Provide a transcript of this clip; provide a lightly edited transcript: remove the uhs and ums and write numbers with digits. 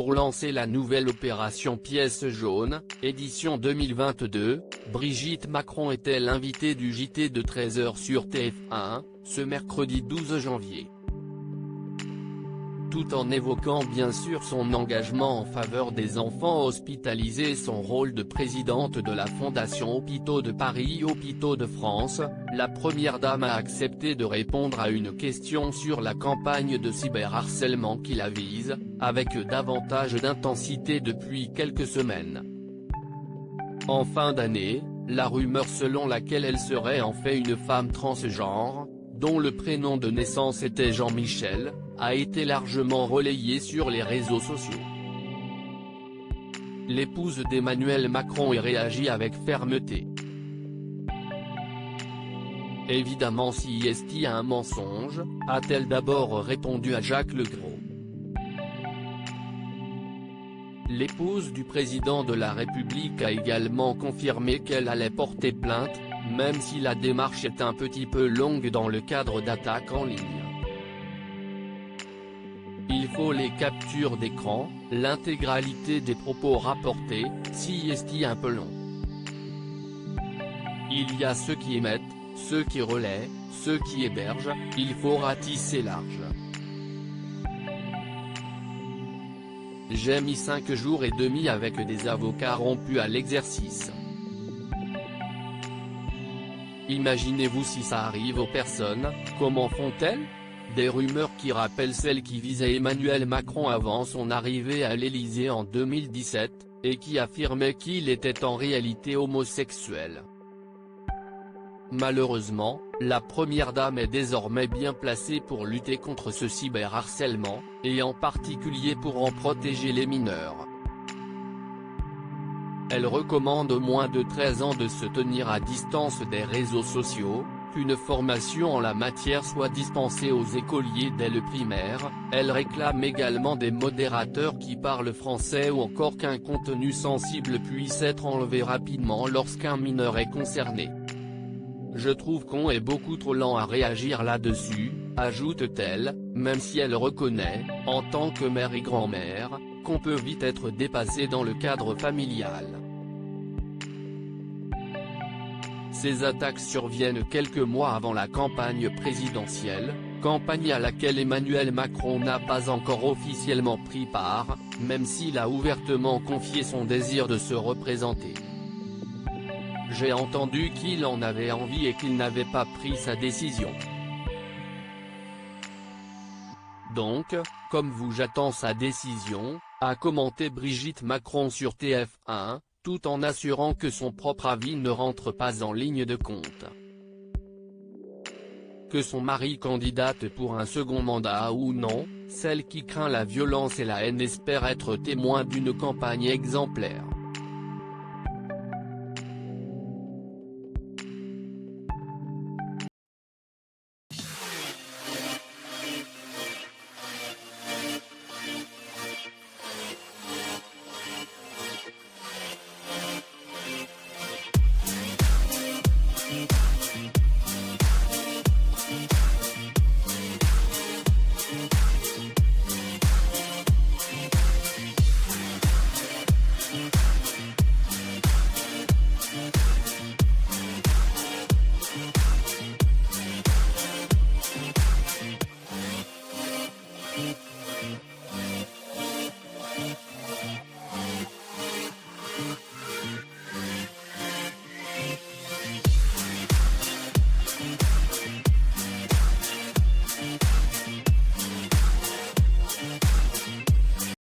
pour lancer la nouvelle opération Pièce jaune, édition 2022, Brigitte Macron était l'invitée du JT de 13h sur TF1, ce mercredi 12 janvier. Tout en évoquant bien sûr son engagement en faveur des enfants hospitalisés et son rôle de présidente de la Fondation Hôpitaux de Paris Hôpitaux de France, la première dame a accepté de répondre à une question sur la campagne de cyberharcèlement qui la vise, avec davantage d'intensité depuis quelques semaines. En fin d'année, la rumeur selon laquelle elle serait en fait une femme transgenre, dont le prénom de naissance était Jean-Michel, a été largement relayée sur les réseaux sociaux. L'épouse d'Emmanuel Macron y réagit avec fermeté. Évidemment, si est-il un mensonge, a-t-elle d'abord répondu à Jacques Legros. L'épouse du président de la République a également confirmé qu'elle allait porter plainte, même si la démarche est un petit peu longue dans le cadre d'attaques en ligne. Il faut les captures d'écran, l'intégralité des propos rapportés, si est un peu long. Il y a ceux qui émettent, ceux qui relaient, ceux qui hébergent, il faut ratisser large. J'ai mis 5 jours et demi avec des avocats rompus à l'exercice. Imaginez-vous si ça arrive aux personnes, comment font-elles ? Des rumeurs qui rappellent celles qui visaient Emmanuel Macron avant son arrivée à l'Élysée en 2017, et qui affirmaient qu'il était en réalité homosexuel. Malheureusement, la première dame est désormais bien placée pour lutter contre ce cyberharcèlement, et en particulier pour en protéger les mineurs. Elle recommande aux moins de 13 ans de se tenir à distance des réseaux sociaux, qu'une formation en la matière soit dispensée aux écoliers dès le primaire, elle réclame également des modérateurs qui parlent français ou encore qu'un contenu sensible puisse être enlevé rapidement lorsqu'un mineur est concerné. Je trouve qu'on est beaucoup trop lent à réagir là-dessus, ajoute-t-elle, même si elle reconnaît, en tant que mère et grand-mère, qu'on peut vite être dépassé dans le cadre familial. Ces attaques surviennent quelques mois avant la campagne présidentielle, campagne à laquelle Emmanuel Macron n'a pas encore officiellement pris part, même s'il a ouvertement confié son désir de se représenter. J'ai entendu qu'il en avait envie et qu'il n'avait pas pris sa décision. Donc, comme vous j'attends sa décision, a commenté Brigitte Macron sur TF1, tout en assurant que son propre avis ne rentre pas en ligne de compte. Que son mari candidate pour un second mandat ou non, celle qui craint la violence et la haine espère être témoin d'une campagne exemplaire.